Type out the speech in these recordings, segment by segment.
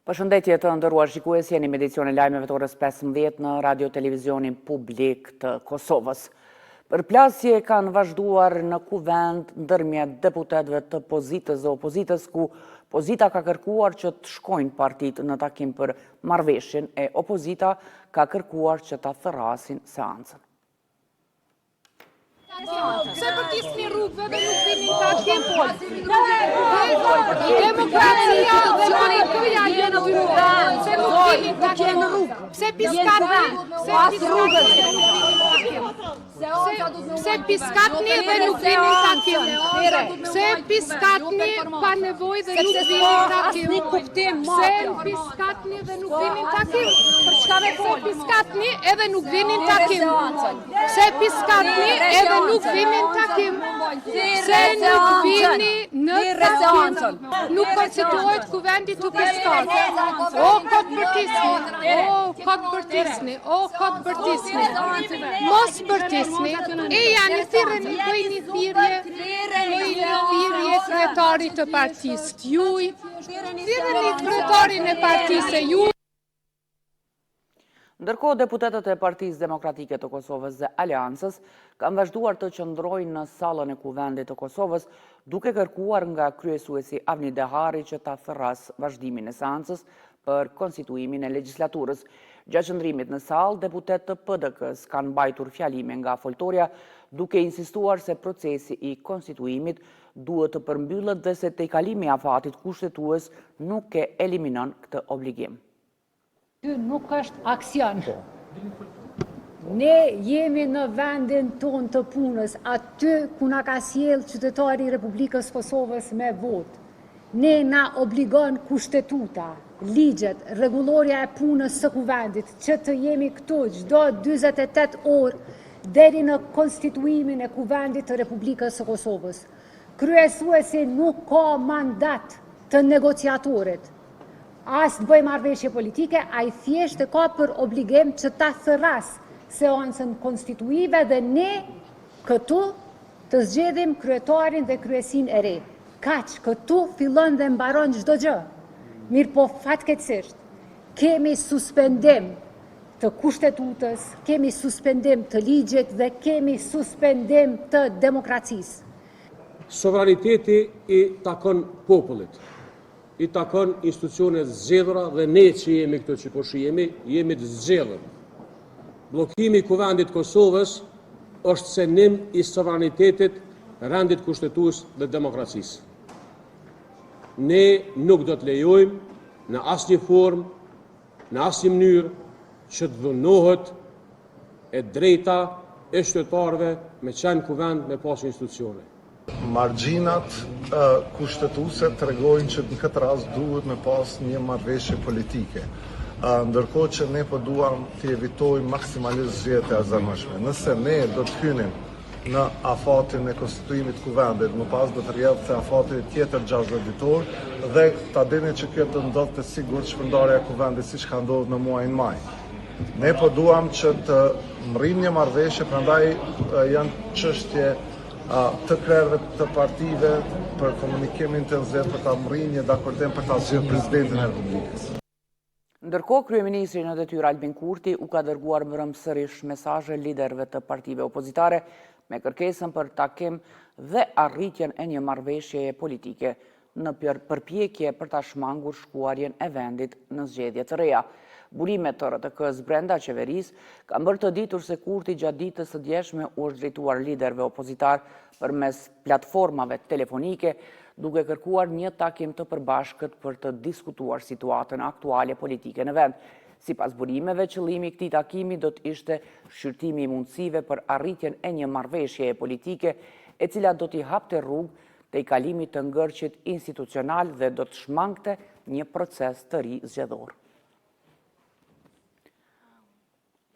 Përshëndetje të nderuar shikues, jeni me edicionin e lajmeve të orës 15 në Radio Televizionin Publik të Kosovës. Përplasje kanë vazhduar në kuvend ndërmjet deputetëve të pozitës dhe opozitës, ku pozita ka kërkuar që të shkojnë partitë në takim për marrëveshjen e opozita ka kërkuar që ta thërrasin seancën. Se përtisni rrugëve dhe nuk vini takim demokracia dhe monitoria jenë dy rrugë. Se nuk vini takim rrugë. Se piskatni, se piskatni dhe nuk vini takim. Se piskatni pa nevojë dhe nuk vini takim. Se piskatni dhe nuk vini takim. Se piskatni edhe nuk vini takim. Se piskatni edhe nuk vini në takim, se nuk vini në takim, nuk konstituohet kuvendi të piskat. O, këtë bërtisni, mos bërtisni, e janë thirrën i bëjni thirrje kryetarit të partisë juj, thirrën i kryetarin e partisë juj. Ndërkohë, deputetët e Partisë Demokratike të Kosovës dhe Aleancës kanë vazhduar të qëndrojnë në sallën e kuvendit të Kosovës, duke kërkuar nga kryesuesi Avni Dehari që ta thërras vazhdimin e seancës për konstituimin e legjislaturës. Gjatë qëndrimit në sallë, deputetë të PDK-s kanë mbajtur fjalime nga foltorja, duke insistuar se procesi i konstituimit duhet të përmbyllet dhe se tejkalimi i afatit kushtetues nuk e eliminon këtë obligim. Ky nuk është aksion. Ne jemi në vendin ton të punës, aty ku na ka sjell qytetari i Republikës Kosovës me votë. Ne na obligon kushtetuta, ligjet, rregulloria e punës së kuvendit, që të jemi këtu çdo 48 orë deri në konstituimin e kuvendit të Republikës së Kosovës. Kryesuesi nuk ka mandat të negociatorit. As të bëj marrëveshje politike, ai thjesht e ka për obligim që ta thërras seancën konstituive dhe ne këtu të zgjedhim kryetarin dhe kryesin e re. Kaq, këtu fillon dhe mbaron çdo gjë. Mirë po fatkeqësisht, kemi suspendim të kushtetutës, kemi suspendim të ligjit dhe kemi suspendim të demokracisë. Sovraniteti i takon popullit. I takon institucionet zgjedhura dhe ne që jemi këto që po shihemi, jemi të zgjedhur. Bllokimi i kuvendit Kosovës është senim i sovranitetit, rendit kushtetues dhe demokracisë. Ne nuk do të lejojmë në asnjë formë, në asnjë mënyrë që të dhunohet e drejta e qytetarëve me qenë kuvend me pas institucione. Margjinat kushtetuese tregojnë që në këtë rast duhet me pas një marrëveshje politike, ndërkohë që ne po duam të evitojmë maksimalisht zgjedhjet e argëmshme. Nëse ne do të hynim në afatin e konstituimit kuvendit, më pas do të rrjedhë se afati tjetër 60 ditor dhe ta dini që kjo do ndodhte sigurt shpërndarja e kuvendit siç ka ndodhur në muajin maj. Ne po duam që të mrrijmë një marrëveshje, prandaj janë çështje të krerëve të partive për komunikimin të nxehtë për ta mrrijë një dakordim për ta zgjedhur presidentin e Republikës. Ndërkohë, kryeministri në detyrë Albin Kurti u ka dërguar mbrëmsërish mesazhe liderëve të partive opozitare me kërkesën për takim dhe arritjen e një marrëveshjeje politike në përpjekje për ta shmangur shkuarjen e vendit në zgjedhje të reja. Burimet të RTK-s brenda qeverisë kanë bërë të ditur se Kurti gjatë ditës së djeshme u është drejtuar liderëve opozitar përmes platformave telefonike, duke kërkuar një takim të përbashkët për të diskutuar situatën aktuale politike në vend. Sipas burimeve, qëllimi i këtij takimi do të ishte shqyrtimi i mundësive për arritjen e një marrëveshjeje politike, e cila do t'i hapte rrugë tejkalimit të ngërqit institucional dhe do të shmangte një proces të ri zgjedhor.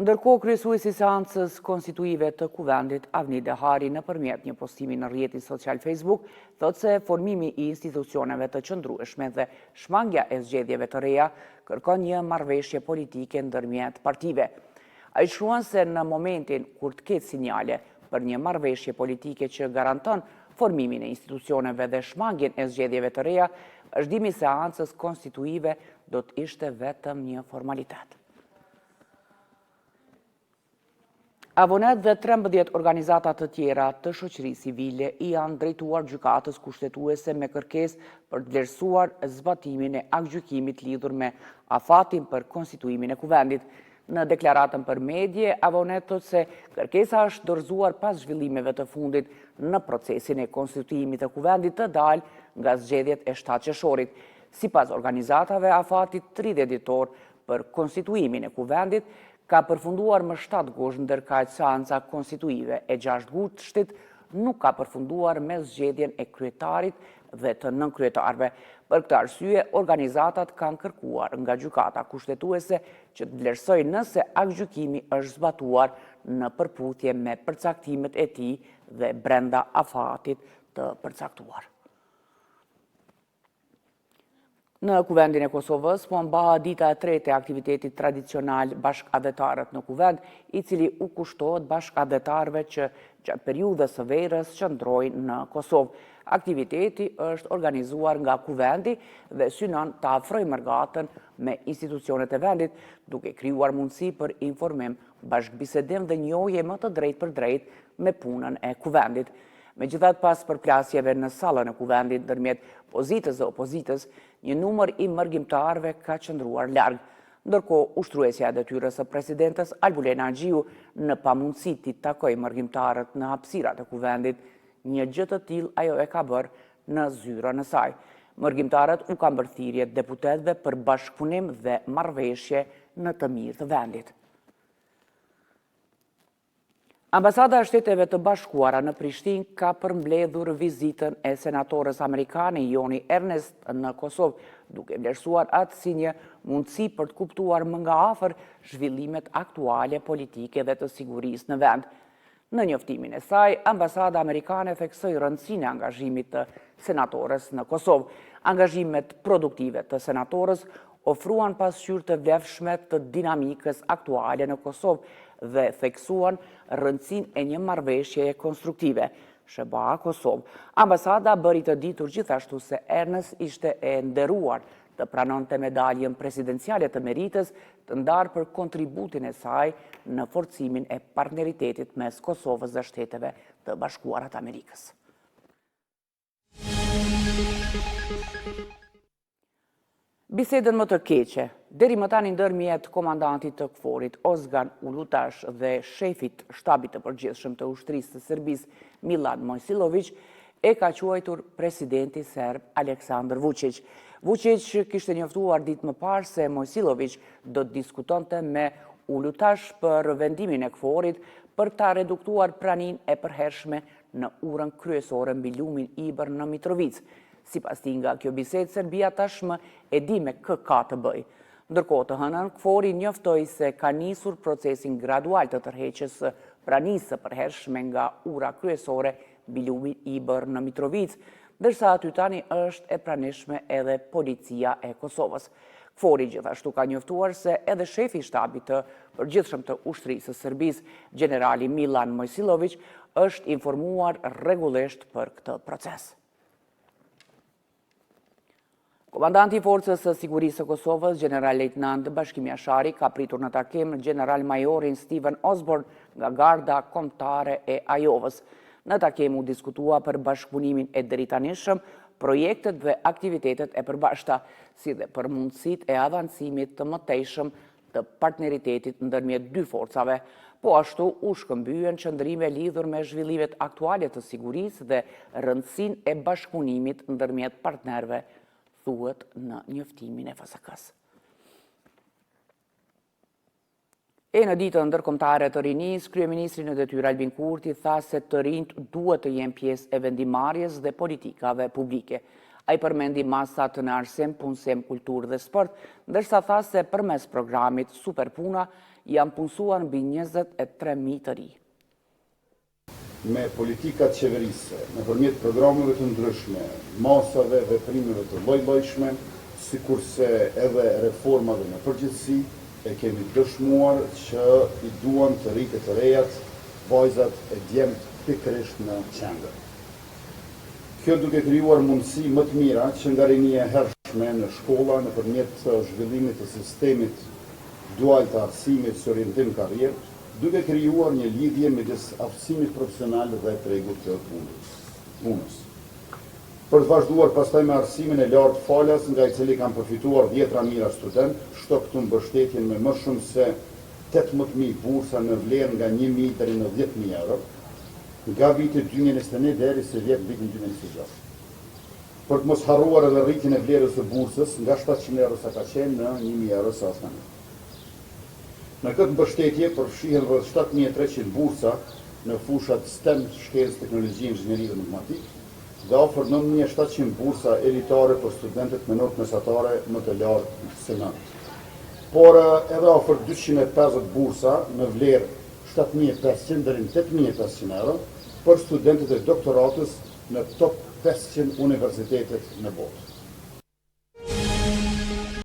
Ndërkohë, kryesuesi i seancës konstituive të kuvendit Avni Dehari nëpërmjet një postimi në rrjetin social Facebook thotë se formimi i institucioneve të qëndrueshme dhe shmangja e zgjedhjeve të reja kërkon një marrëveshje politike ndërmjet partive. Ai shkruan se në momentin kur të ketë sinjale për një marrëveshje politike që garanton formimin e institucioneve dhe shmangjen e zgjedhjeve të reja, Vazhdimi i seancës konstituive do të ishte vetëm një formalitet. Avonet dhe 13 organizata të tjera të shoqërisë civile i janë drejtuar gjykatës kushtetuese me kërkesë për të vlerësuar zbatimin e aktgjykimit lidhur me afatin për konstituimin e kuvendit. Në deklaratën për medje, Avonet thotë se kërkesa është dorëzuar pas zhvillimeve të fundit në procesin e konstituimit të kuvendit të dalë nga zgjedhjet e 7 qershorit. Sipas organizatave, afati 30 ditor për konstituimin e kuvendit ka përfunduar më 7 gusht, ndërkaq seanca konstituive e 6 gushtit nuk ka përfunduar me zgjedhjen e kryetarit dhe të nënkryetarëve. Për këtë arsye, organizatat kanë kërkuar nga gjykata kushtetuese që të vlerësojë nëse aktgjykimi është zbatuar në përputhje me përcaktimet e tij dhe brenda afatit të përcaktuar. Në kuvendin e Kosovës, po mbahet dita e tretë e aktivitetit tradicional bashkëadhetarët në kuvend, i cili u kushtohet bashkëadhetarëve që gjatë periudhës së verës qëndrojnë në Kosovë. Aktiviteti është organizuar nga kuvendi dhe synon të afrojë mërgatën me institucionet e vendit, duke krijuar mundësi për informim, bashkëbisedim dhe njohje më të drejtë për drejtë me punën e kuvendit. Megjithatë, pas përplasjeve në sallën e kuvendit ndërmjet pozitës dhe opozitës, një numër i mërgjimtarëve ka qëndruar larg. Ndërkohë, ushtruesja e detyrës së presidentes Albulena Xhiu në pamundësi të takojë mërgjimtarët në hapësirat e kuvendit, një gjë të tillë ajo e ka bërë në zyrën e saj. Mërgjimtarët u kanë bërë thirrje deputetëve për bashkëpunim dhe marrëveshje në të mirë të vendit. Ambasada e Shteteve të Bashkuara në Prishtinë ka përmbledhur vizitën e senatorës amerikane Joni Ernest në Kosovë, duke vlerësuar atë si një mundësi për të kuptuar më nga afër zhvillimet aktuale politike dhe të sigurisë në vend. Në njoftimin e saj, ambasada amerikane theksoi rëndësinë e angazhimit të senatorës në Kosovë. Angazhimet produktive të senatorës ofruan pasqyrë të vlefshme të dinamikës aktuale në Kosovë dhe theksuan rëndësinë e një marrëveshjeje konstruktive. SBA Kosovë. Ambasada bëri të ditur gjithashtu se Ernest ishte e nderuar të pranonte medaljen presidenciale të meritës të ndarë për kontributin e saj në forcimin e partneritetit mes Kosovës dhe Shteteve të Bashkuara të Amerikës. Bisedën më të keqe, deri më tani ndërmjet komandantit të KFOR-it Ozgan Ulutash dhe shefit shtabit të përgjithshëm të ushtrisë të Serbisë Milan Mojsilović e ka quajtur presidenti serb Aleksandar Vučić. Vučić kishte njoftuar ditë më parë se Mojsilović do të diskutonte me Ulutash për vendimin e KFOR-it për ta reduktuar praninë e përhershme në urën kryesore mbi lumin Ibër në Mitrovic. Sipas tij, nga kjo bisedë, Serbia tashmë e di me kë ka të bëjë. Ndërkohë të hënën, KFOR-i njoftoi se ka nisur procesin gradual të tërheqjes së pranisë së përhershme nga ura kryesore mbi lumin Ibër në Mitrovic, ndërsa aty tani është e pranishme edhe policia e Kosovës. KFOR-i gjithashtu ka njoftuar se edhe shefi i shtabit të përgjithshëm të ushtrisë së Serbisë, generali Milan Mojsilović, është informuar rregullisht për këtë proces. Komandanti i Forcës së Sigurisë së Kosovës, general-lejtnant Bashkim Jashari, ka pritur në takim general-majorin Steven Osborne nga Garda Kombëtare e Ajovës. Në takim u diskutua për bashkëpunimin e deritanishëm, projektet dhe aktivitetet e përbashkëta, si dhe për mundësitë e avancimit të mëtejshëm të partneritetit ndërmjet dy forcave. Po ashtu u shkëmbyen qëndrime lidhur me zhvillimet aktuale të sigurisë dhe rëndësinë e bashkëpunimit ndërmjet partnerëve, thuhet në njoftimin e FSK-s. E në ditën ndërkombëtare të rinisë, kryeministri në detyrë Albin Kurti tha se të rinjt duhet të jenë pjesë e vendimarrjes dhe politikave publike. Ai përmendi masat në arsim, punësim, kulturë dhe sport, ndërsa tha se përmes programit Superpuna janë punësuar mbi 23.000 të ri. Me politikat qeverise, nëpërmjet programeve të ndryshme, masave, veprimeve të lloj-llojshme, sikurse edhe reformave në përgjithësi, e kemi dëshmuar që i duan të rritë të rejat, vajzat e djemt pikërisht në qendër. Kjo duke krijuar mundësi më të mira që nga rinia e hershme në shkolla nëpërmjet zhvillimit të sistemit dual të arsimit së orientim karrierë, duke krijuar një lidhje midis aftësimit profesional dhe tregut të punës. Për të vazhduar pastaj me arsimin e lartë falas, nga i cili kanë përfituar 10 mijëra student, shto këtu mbështetjen me më shumë se 18.000 bursa në vlerë nga 1.000 deri në 10.000 euro, nga viti 2021 deri se vitin 2026. Për të mos harruar edhe rritjen e vlerës së bursës nga 700 euro sa ka qenë në 1.000 euro sa është tani. Në këtë mbështetje përfshihen rreth 7.300 bursa në fushat STEM, shkencë, teknologji, inxhinieri dhe matematikë, dhe ofër 9.700 bursa elitare për studentët me notë mesatare më të lartë se 9. Por edhe ofër 250 bursa në vlerë 7.500 deri në 8.500 euro për studentët e doktoratës në top 500 universitetet në botë.